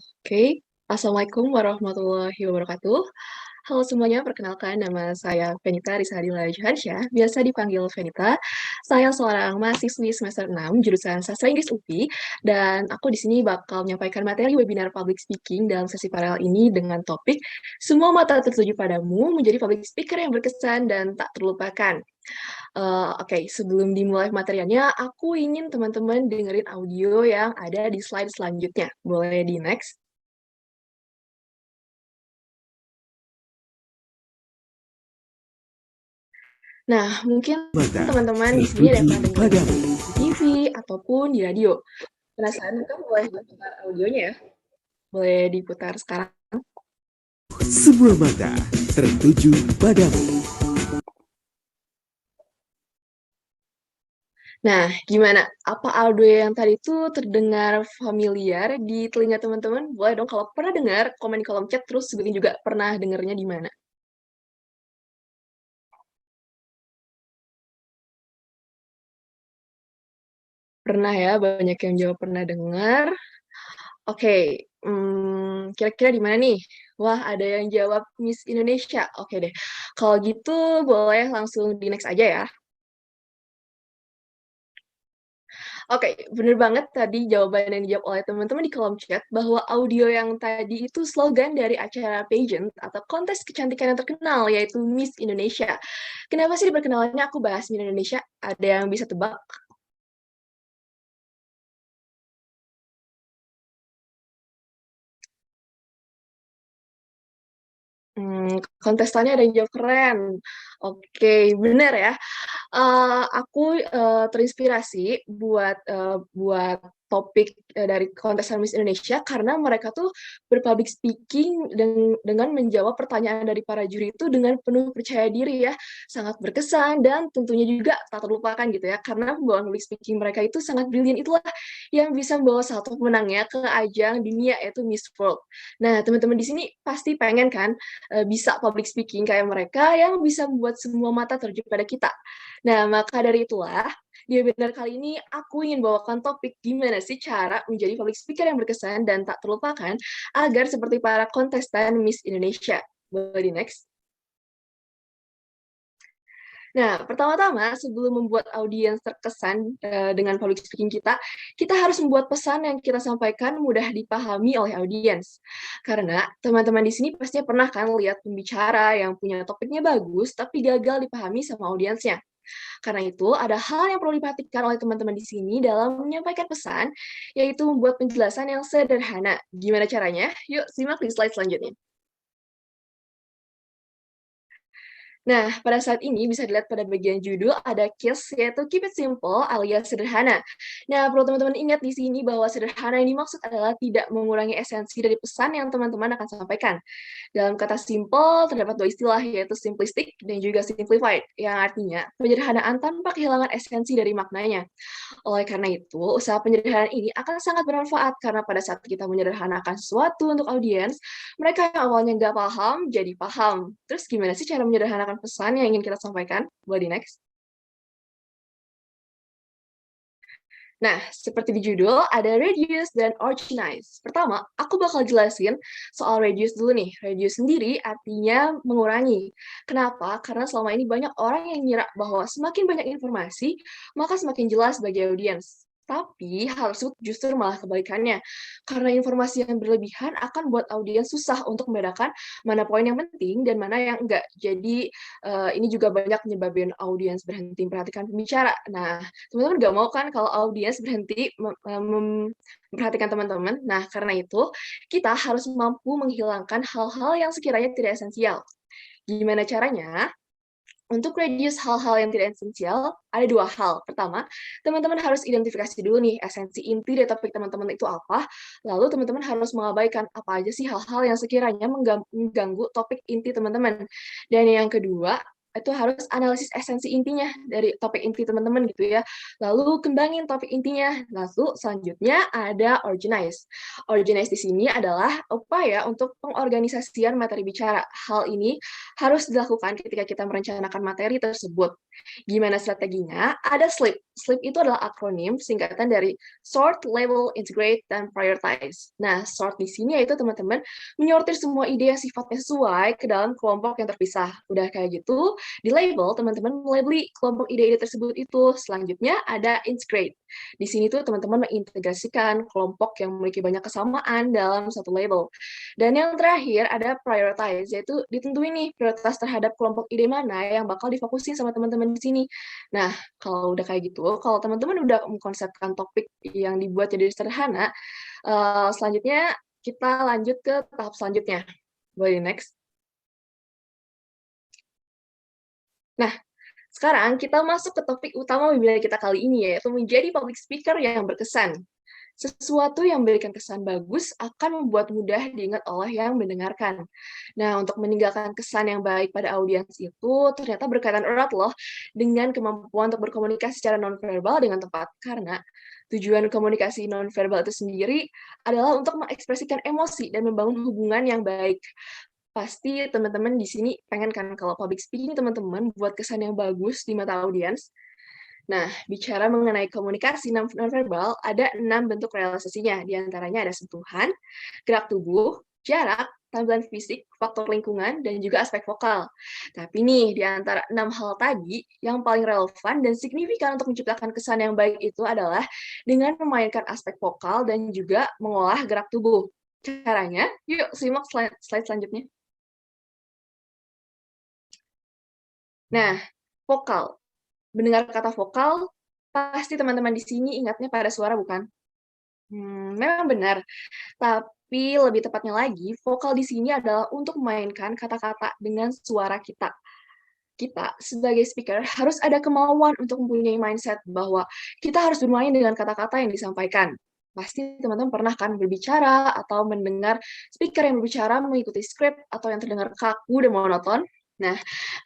Oke, Assalamualaikum warahmatullahi wabarakatuh. Halo semuanya, perkenalkan nama saya Fenita Risadila Johansyah, biasa dipanggil Fenita. Saya seorang mahasiswi semester 6 jurusan Sastra Inggris UPI, dan aku di sini bakal menyampaikan materi webinar public speaking dalam sesi paralel ini dengan topik "Semua mata tertuju padamu menjadi public speaker yang berkesan dan tak terlupakan". Oke, sebelum dimulai materialnya, aku ingin teman-teman dengerin audio yang ada di slide selanjutnya. Boleh di-next? Nah, mungkin Mata teman-teman di sini ada yang tertuju pernah dengerin padamu. di TV ataupun di radio. Penasaran kan boleh diputar audionya ya? Boleh diputar sekarang. Semua mata tertuju padamu. Nah, gimana? Apa audio yang tadi itu terdengar familiar di telinga teman-teman? Boleh dong kalau pernah dengar, komen di kolom chat, terus sebutin juga pernah dengarnya di mana. Pernah ya, banyak yang jawab pernah dengar. Oke, kira-kira di mana nih? Wah, ada yang jawab Miss Indonesia. Oke deh, kalau gitu boleh langsung di-next aja ya. Oke, bener banget tadi jawaban yang dijawab oleh teman-teman di kolom chat, bahwa audio yang tadi itu slogan dari acara pageant atau kontes kecantikan yang terkenal, yaitu Miss Indonesia. Kenapa sih di perkenalannya aku bahas Miss Indonesia? Ada yang bisa tebak? Kontestannya ada yang jawab keren. Oke, bener ya. Aku terinspirasi buat topik, dari kontesan Miss Indonesia karena mereka tuh berpublic speaking dengan menjawab pertanyaan dari para juri itu dengan penuh percaya diri ya, sangat berkesan dan tentunya juga tak terlupakan gitu ya, karena pembawaan public speaking mereka itu sangat brilian, itulah yang bisa membawa satu pemenangnya ke ajang dunia yaitu Miss World. Nah, teman-teman di sini pasti pengen kan, bisa public speaking kayak mereka yang bisa membuat semua mata tertuju pada kita. Nah, maka dari itulah, di webinar kali ini aku ingin bawakan topik gimana sih cara menjadi public speaker yang berkesan dan tak terlupakan agar seperti para kontestan Miss Indonesia. Boleh di-next? Nah, pertama-tama sebelum membuat audiens terkesan, dengan public speaking kita, kita harus membuat pesan yang kita sampaikan mudah dipahami oleh audiens. Karena teman-teman di sini pastinya pernah kan lihat pembicara yang punya topiknya bagus, tapi gagal dipahami sama audiensnya. Karena itu, ada hal yang perlu diperhatikan oleh teman-teman di sini dalam menyampaikan pesan, yaitu membuat penjelasan yang sederhana. Gimana caranya? Yuk simak di slide selanjutnya. Nah, pada saat ini bisa dilihat pada bagian judul ada case yaitu keep it simple alias sederhana. Nah, perlu teman-teman ingat di sini bahwa sederhana yang dimaksud adalah tidak mengurangi esensi dari pesan yang teman-teman akan sampaikan. Dalam kata simple, terdapat dua istilah, yaitu simplistic dan juga simplified, yang artinya penyederhanaan tanpa kehilangan esensi dari maknanya. Oleh karena itu, usaha penyederhanaan ini akan sangat bermanfaat karena pada saat kita menyederhanakan sesuatu untuk audiens, mereka yang awalnya nggak paham, jadi paham. Terus gimana sih cara menyederhanakan pesan yang ingin kita sampaikan? Boleh di-next? Nah, seperti di judul, ada reduce dan organize. Pertama, aku bakal jelasin soal reduce dulu nih. Reduce sendiri artinya mengurangi. Kenapa? Karena selama ini banyak orang yang ngira bahwa semakin banyak informasi, maka semakin jelas bagi audiens. Tapi hal tersebut justru malah kebalikannya. Karena informasi yang berlebihan akan buat audiens susah untuk membedakan mana poin yang penting dan mana yang enggak. Jadi ini juga banyak menyebabkan audiens berhenti memperhatikan pembicara. Nah, teman-teman nggak mau kan kalau audiens berhenti memperhatikan teman-teman. Nah, karena itu kita harus mampu menghilangkan hal-hal yang sekiranya tidak esensial. Gimana caranya? Untuk reduce hal-hal yang tidak esensial, ada dua hal. Pertama, teman-teman harus identifikasi dulu nih esensi inti dari topik teman-teman itu apa, lalu teman-teman harus mengabaikan apa aja sih hal-hal yang sekiranya mengganggu topik inti teman-teman. Dan yang kedua, itu harus analisis esensi intinya dari topik inti teman-teman gitu ya. Lalu kembangin topik intinya. Lalu selanjutnya ada organize. Organize di sini adalah upaya untuk pengorganisasian materi bicara. Hal ini harus dilakukan ketika kita merencanakan materi tersebut. Gimana strateginya? Ada SLEEP. SLEEP itu adalah akronim singkatan dari Sort, Label, Integrate, dan Prioritize. Nah, sort di sini yaitu teman-teman menyortir semua ide yang sifatnya sesuai ke dalam kelompok yang terpisah. Udah kayak gitu, di label, teman-teman melabeli kelompok ide-ide tersebut itu. Selanjutnya ada Integrate. Di sini tuh teman-teman mengintegrasikan kelompok yang memiliki banyak kesamaan dalam satu label. Dan yang terakhir ada Prioritize, yaitu ditentuin nih prioritas terhadap kelompok ide mana yang bakal difokusin sama teman-teman di sini. Nah, kalau udah kayak gitu, kalau teman-teman udah mengkonsepkan topik yang dibuat jadi sederhana, selanjutnya kita lanjut ke tahap selanjutnya. Boleh next. Nah, sekarang kita masuk ke topik utama webinar kita kali ini, yaitu menjadi public speaker yang berkesan. Sesuatu yang memberikan kesan bagus akan membuat mudah diingat oleh yang mendengarkan. Nah, untuk meninggalkan kesan yang baik pada audiens itu ternyata berkaitan erat loh dengan kemampuan untuk berkomunikasi secara nonverbal dengan tepat. Karena tujuan komunikasi nonverbal itu sendiri adalah untuk mengekspresikan emosi dan membangun hubungan yang baik. Pasti teman-teman di sini pengen kan kalau public speaking teman-teman buat kesan yang bagus di mata audiens. Nah, bicara mengenai komunikasi nonverbal, ada 6 bentuk realisasinya. Di antaranya ada sentuhan, gerak tubuh, jarak, tampilan fisik, faktor lingkungan, dan juga aspek vokal. Tapi nih, di antara 6 hal tadi, yang paling relevan dan signifikan untuk menciptakan kesan yang baik itu adalah dengan memainkan aspek vokal dan juga mengolah gerak tubuh. Caranya, yuk simak slide selanjutnya. Nah, vokal. Mendengar kata vokal, pasti teman-teman di sini ingatnya pada suara, bukan? Memang benar, tapi lebih tepatnya lagi, vokal di sini adalah untuk memainkan kata-kata dengan suara kita. Kita sebagai speaker harus ada kemauan untuk mempunyai mindset bahwa kita harus bermain dengan kata-kata yang disampaikan. Pasti teman-teman pernah kan berbicara atau mendengar speaker yang berbicara mengikuti skrip atau yang terdengar kaku dan monoton. Nah,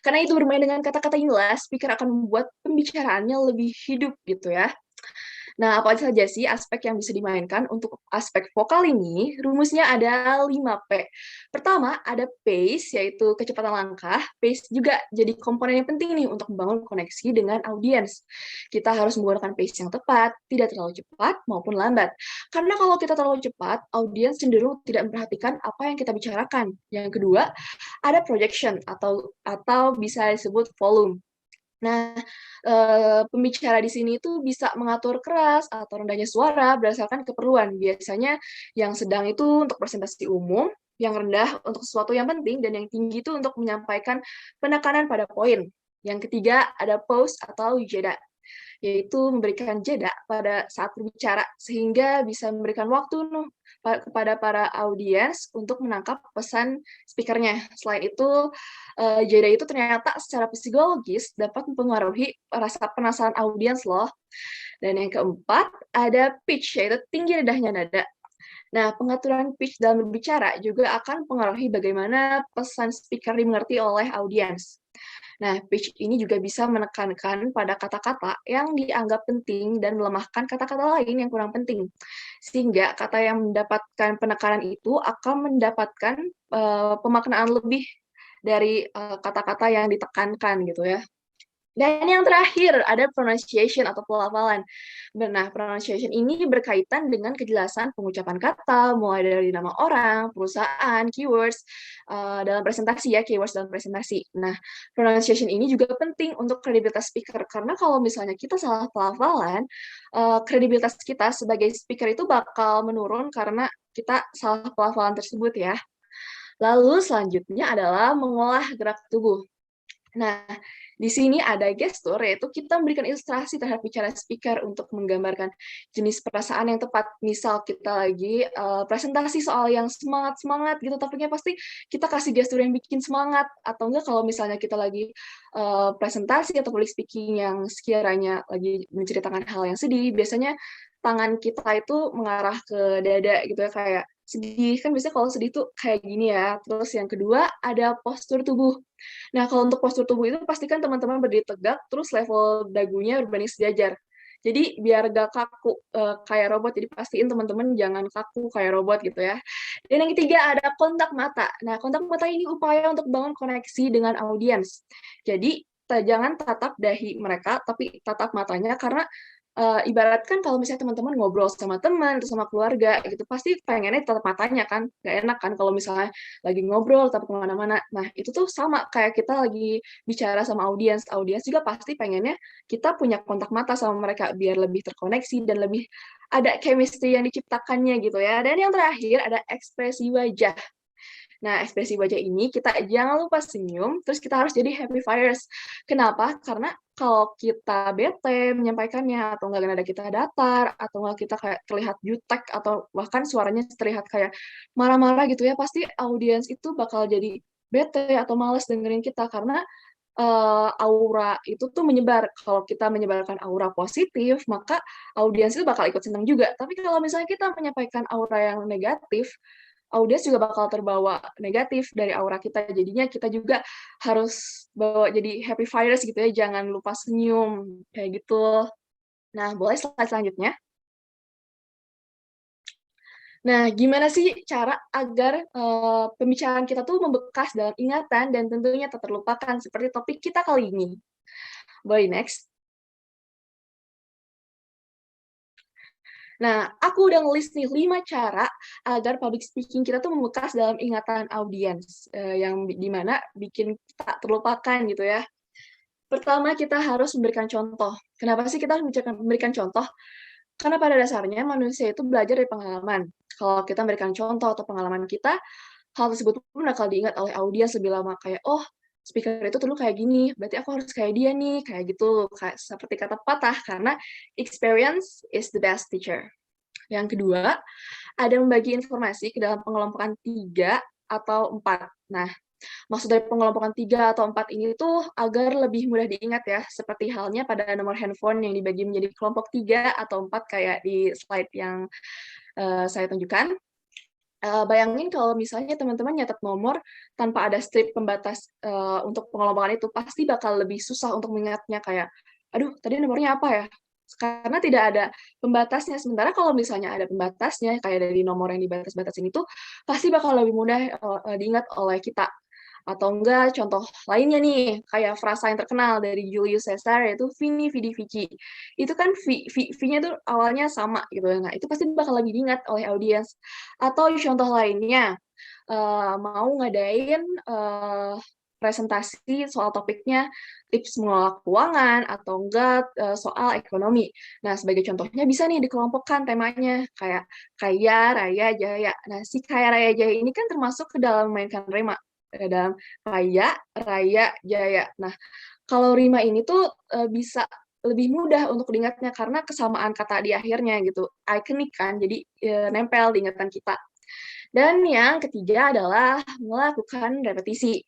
karena itu bermain dengan kata-kata inilah speaker akan membuat pembicaraannya lebih hidup gitu ya. Nah, apa saja sih aspek yang bisa dimainkan untuk aspek vokal ini? Rumusnya ada 5P. Pertama, ada pace, yaitu kecepatan langkah. Pace juga jadi komponen yang penting nih untuk membangun koneksi dengan audiens. Kita harus menggunakan pace yang tepat, tidak terlalu cepat maupun lambat. Karena kalau kita terlalu cepat, audiens cenderung tidak memperhatikan apa yang kita bicarakan. Yang kedua, ada projection atau bisa disebut volume. Nah, pembicara di sini itu bisa mengatur keras atau rendahnya suara berdasarkan keperluan. Biasanya yang sedang itu untuk presentasi umum, yang rendah untuk sesuatu yang penting, dan yang tinggi itu untuk menyampaikan penekanan pada poin. Yang ketiga ada pause atau jeda, yaitu memberikan jeda pada saat berbicara sehingga bisa memberikan waktu kepada para audiens untuk menangkap pesan speakernya. Selain itu, jeda itu ternyata secara psikologis dapat mempengaruhi rasa penasaran audiens loh. Dan yang keempat, ada pitch, yaitu tinggi rendahnya nada. Nah, pengaturan pitch dalam berbicara juga akan mempengaruhi bagaimana pesan speaker dimengerti oleh audiens. Nah, pitch ini juga bisa menekankan pada kata-kata yang dianggap penting dan melemahkan kata-kata lain yang kurang penting. Sehingga kata yang mendapatkan penekanan itu akan mendapatkan pemaknaan lebih dari kata-kata yang ditekankan gitu ya. Dan yang terakhir, ada pronunciation atau pelafalan. Nah, pronunciation ini berkaitan dengan kejelasan pengucapan kata, mulai dari nama orang, perusahaan, keywords, dalam presentasi ya, keywords dalam presentasi. Nah, pronunciation ini juga penting untuk kredibilitas speaker, karena kalau misalnya kita salah pelafalan, kredibilitas kita sebagai speaker itu bakal menurun karena kita salah pelafalan tersebut ya. Lalu selanjutnya adalah mengolah gerak tubuh. Nah, di sini ada gestur, yaitu kita memberikan ilustrasi terhadap bicara speaker untuk menggambarkan jenis perasaan yang tepat. Misal kita lagi presentasi soal yang semangat-semangat gitu, topiknya pasti kita kasih gestur yang bikin semangat. Atau enggak kalau misalnya kita lagi presentasi atau public speaking yang sekiranya lagi menceritakan hal yang sedih, biasanya tangan kita itu mengarah ke dada gitu ya, kayak sedih. Kan biasanya kalau sedih tuh kayak gini ya. Terus yang kedua ada postur tubuh. Nah, kalau untuk postur tubuh itu pastikan teman-teman berdiri tegak, terus level dagunya berbanding sejajar. Jadi biar gak kaku kayak robot, jadi pastiin teman-teman jangan kaku kayak robot gitu ya. Dan yang ketiga ada kontak mata. Nah, kontak mata ini upaya untuk bangun koneksi dengan audiens. Jadi jangan tatap dahi mereka, tapi tatap matanya, karena ibaratkan kalau misalnya teman-teman ngobrol sama teman atau sama keluarga gitu, pasti pengennya tatap matanya kan, nggak enak kan kalau misalnya lagi ngobrol tapi kemana-mana. Nah, itu tuh sama kayak kita lagi bicara sama audiens, audiens juga pasti pengennya kita punya kontak mata sama mereka biar lebih terkoneksi dan lebih ada chemistry yang diciptakannya gitu ya. Dan yang terakhir ada ekspresi wajah. Nah, ekspresi wajah ini kita jangan lupa senyum, terus kita harus jadi happy fires. Kenapa? Karena kalau kita bete menyampaikannya, atau enggak nada kita datar, atau enggak kita kayak terlihat jutek, atau bahkan suaranya terlihat kayak marah-marah gitu ya, pasti audiens itu bakal jadi bete atau males dengerin kita, karena aura itu tuh menyebar. Kalau kita menyebarkan aura positif, maka audiens itu bakal ikut senang juga. Tapi kalau misalnya kita menyampaikan aura yang negatif, audiens juga bakal terbawa negatif dari aura kita. Jadinya kita juga harus bawa jadi happy virus gitu ya, jangan lupa senyum, kayak gitu. Nah, boleh slide selanjutnya? Nah, gimana sih cara agar, pembicaraan kita tuh membekas dalam ingatan dan tentunya tak terlupakan seperti topik kita kali ini? Boleh next. Nah, aku udah ngelis nih 5 cara agar public speaking kita tuh membekas dalam ingatan audiens, yang di mana bikin tak terlupakan gitu ya. Pertama, kita harus memberikan contoh. Kenapa sih kita harus memberikan contoh? Karena pada dasarnya manusia itu belajar dari pengalaman. Kalau kita memberikan contoh atau pengalaman kita, hal tersebut pun bakal diingat oleh audiens lebih lama, kayak, "Oh, speaker itu dulu kayak gini, berarti aku harus kayak dia nih," kayak gitu. Kayak seperti kata pepatah, karena experience is the best teacher. Yang kedua, ada membagi informasi ke dalam pengelompokan 3 atau 4. Nah, maksud dari pengelompokan 3 atau 4 ini tuh agar lebih mudah diingat ya, seperti halnya pada nomor handphone yang dibagi menjadi kelompok 3 atau 4 kayak di slide yang, saya tunjukkan. Bayangin kalau misalnya teman-teman nyatet nomor tanpa ada strip pembatas, untuk pengelompokan itu, pasti bakal lebih susah untuk mengingatnya kayak, "Aduh, tadi nomornya apa ya?" Karena tidak ada pembatasnya. Sementara kalau misalnya ada pembatasnya, kayak dari nomor yang dibatas-batasin itu, pasti bakal lebih mudah, diingat oleh kita. Atau enggak contoh lainnya nih, kayak frasa yang terkenal dari Julius Caesar yaitu "Vini, Vidi, Vici". Itu kan V-nya tuh awalnya sama gitu ya, nah itu pasti bakal lebih diingat oleh audiens. Atau contoh lainnya, mau ngadain, presentasi soal topiknya tips mengelola keuangan atau enggak, soal ekonomi. Nah, sebagai contohnya bisa nih dikelompokkan temanya, kayak kaya, raya, jaya. Nah, si kaya, raya, jaya ini kan termasuk ke dalam memainkan rema, dalam kaya, raya, jaya. Nah, kalau rima ini tuh, bisa lebih mudah untuk diingatnya karena kesamaan kata di akhirnya gitu, ikonik kan, jadi, nempel di ingatan kita. Dan yang ketiga adalah melakukan repetisi.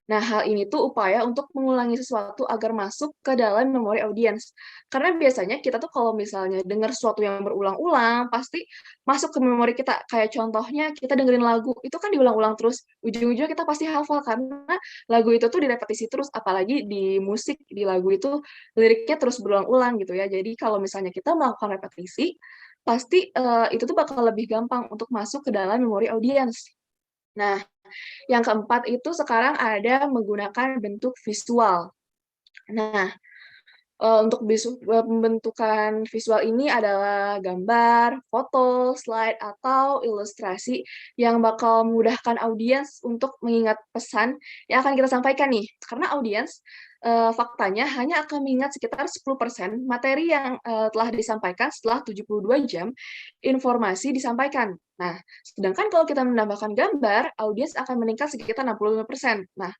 Nah, hal ini tuh upaya untuk mengulangi sesuatu agar masuk ke dalam memori audiens. Karena biasanya kita tuh kalau misalnya dengar sesuatu yang berulang-ulang, pasti masuk ke memori kita. Kayak contohnya kita dengerin lagu, itu kan diulang-ulang terus. Ujung-ujungnya kita pasti hafal karena lagu itu tuh direpetisi terus, apalagi di musik, di lagu itu liriknya terus berulang-ulang gitu ya. Jadi kalau misalnya kita melakukan repetisi, pasti, itu tuh bakal lebih gampang untuk masuk ke dalam memori audiens. Nah, yang keempat itu sekarang ada menggunakan bentuk visual. Nah, untuk pembentukan visual ini adalah gambar, foto, slide, atau ilustrasi yang bakal memudahkan audiens untuk mengingat pesan yang akan kita sampaikan nih. Karena audiens, faktanya hanya akan mengingat sekitar 10% materi yang, telah disampaikan setelah 72 jam informasi disampaikan. Nah, sedangkan kalau kita menambahkan gambar, audiens akan meningkat sekitar 65%. Nah,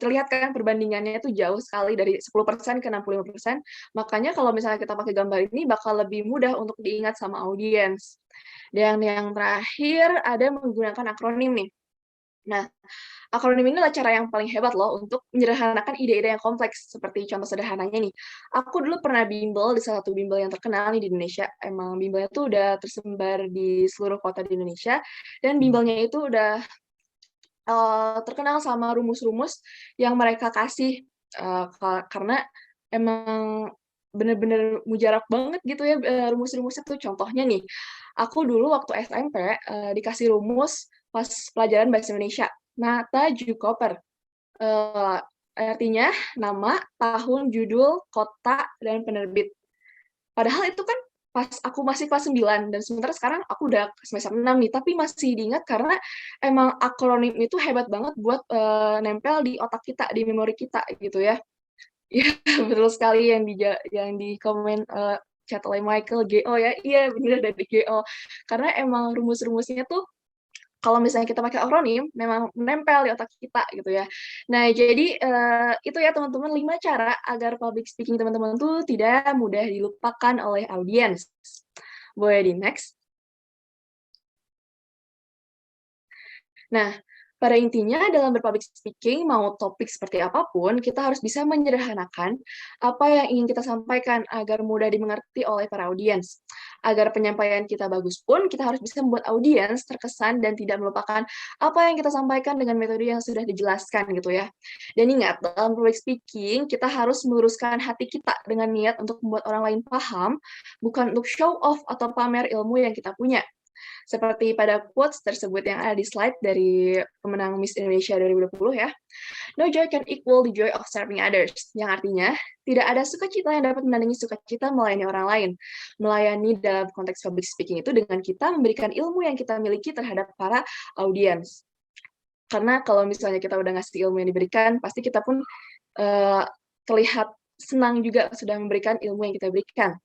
terlihat kan perbandingannya itu jauh sekali dari 10% ke 65%, makanya kalau misalnya kita pakai gambar ini bakal lebih mudah untuk diingat sama audiens. Dan yang terakhir ada menggunakan akronim nih. Nah, akronim ini adalah cara yang paling hebat loh untuk menyederhanakan ide-ide yang kompleks. Seperti contoh sederhananya nih, aku dulu pernah bimbel di salah satu bimbel yang terkenal nih di Indonesia. Emang bimbelnya tuh udah tersebar di seluruh kota di Indonesia, dan bimbelnya itu udah terkenal sama rumus-rumus yang mereka kasih, karena emang bener-bener mujarab banget gitu ya, rumus-rumusnya tuh. Contohnya nih, aku dulu waktu SMP, dikasih rumus pas pelajaran bahasa Indonesia, Nata Jukoper. Artinya nama, tahun, judul, kota, dan penerbit. Padahal itu kan pas aku masih kelas 9, dan sementara sekarang aku udah semester 6 nih, tapi masih diingat karena emang akronim itu hebat banget buat nempel di otak kita, di memori kita gitu ya. Iya, betul sekali yang di komen chat oleh Michael GO ya. Iya, bener dari GO. Karena emang rumus-rumusnya tuh kalau misalnya kita pakai akronim, memang menempel di otak kita gitu ya. Nah, jadi itu ya teman-teman 5 cara agar public speaking teman-teman tuh tidak mudah dilupakan oleh audiens. Boleh di next? Nah, pada intinya dalam berpublic speaking, mau topik seperti apapun, kita harus bisa menyederhanakan apa yang ingin kita sampaikan agar mudah dimengerti oleh para audiens. Agar penyampaian kita bagus pun, kita harus bisa membuat audiens terkesan dan tidak melupakan apa yang kita sampaikan dengan metode yang sudah dijelaskan gitu ya. Dan ingat, dalam public speaking, kita harus meluruskan hati kita dengan niat untuk membuat orang lain paham, bukan untuk show off atau pamer ilmu yang kita punya. Seperti pada quotes tersebut yang ada di slide dari pemenang Miss Indonesia 2020 ya. No joy can equal the joy of serving others. Yang artinya, tidak ada sukacita yang dapat menandingi sukacita melayani orang lain. Melayani dalam konteks public speaking itu dengan kita memberikan ilmu yang kita miliki terhadap para audiens. Karena kalau misalnya kita udah ngasih ilmu yang diberikan, pasti kita pun terlihat senang juga sudah memberikan ilmu yang kita berikan.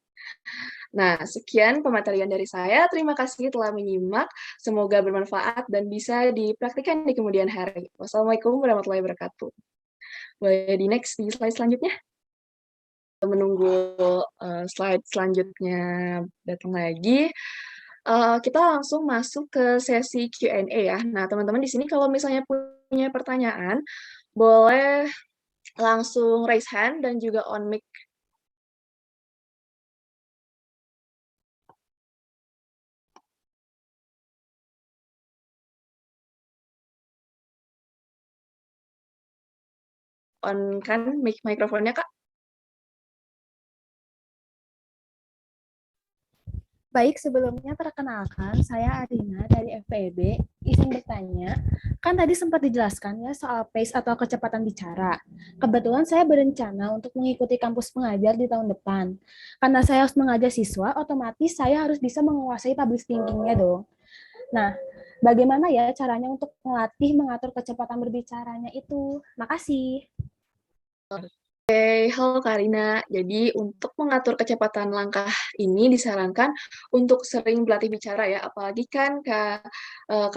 Nah, sekian pematerian dari saya. Terima kasih telah menyimak. Semoga bermanfaat dan bisa dipraktikkan di kemudian hari. Wassalamualaikum warahmatullahi wabarakatuh. Boleh di next di slide selanjutnya. Menunggu slide selanjutnya datang lagi. Kita langsung masuk ke sesi Q&A ya. Nah, teman-teman di sini kalau misalnya punya pertanyaan, boleh langsung raise hand dan juga on mic. On kan mikrofonnya, Kak? Baik, sebelumnya perkenalkan, saya Arina dari FPEB. Izin bertanya, kan tadi sempat dijelaskan ya soal pace atau kecepatan bicara. Kebetulan saya berencana untuk mengikuti kampus pengajar di tahun depan. Karena saya harus mengajar siswa, otomatis saya harus bisa menguasai public speaking-nya dong. Nah, bagaimana ya caranya untuk melatih mengatur kecepatan berbicaranya itu? Makasih. Oke, halo Karina. Jadi untuk mengatur kecepatan langkah ini disarankan untuk sering berlatih bicara ya. Apalagi kan Kak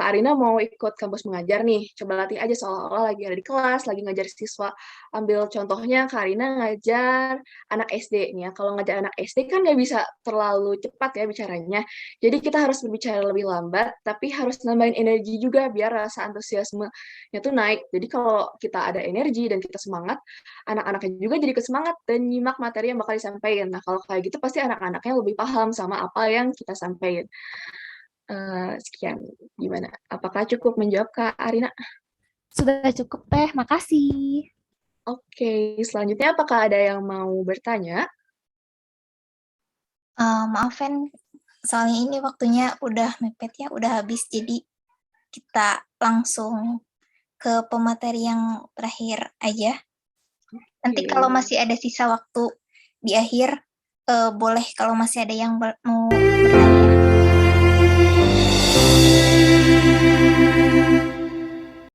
Arina mau ikut kampus mengajar nih. Coba latih aja seolah-olah lagi ada di kelas, lagi ngajar siswa. Ambil contohnya Kak Arina ngajar anak SD nih ya. Kalau ngajar anak SD kan nggak bisa terlalu cepat ya bicaranya. Jadi kita harus berbicara lebih lambat, tapi harus nambahin energi juga biar rasa antusiasmenya tuh naik. Jadi kalau kita ada energi dan kita semangat, anak-anaknya juga jadi kesemangat dan nyimak materi yang bakal disampaikan. Nah, kalau kayak gitu pasti anak-anaknya lebih paham sama apa yang kita sampaikan. Sekian, gimana? Apakah cukup menjawab, Kak Arina? Sudah cukup, Teh. Makasih. Oke, selanjutnya apakah ada yang mau bertanya? Maaf, Fen, soalnya ini waktunya udah mepet ya, udah habis. Jadi kita langsung ke pemateri yang terakhir aja. Nanti kalau masih ada sisa waktu di akhir, boleh kalau masih ada yang mau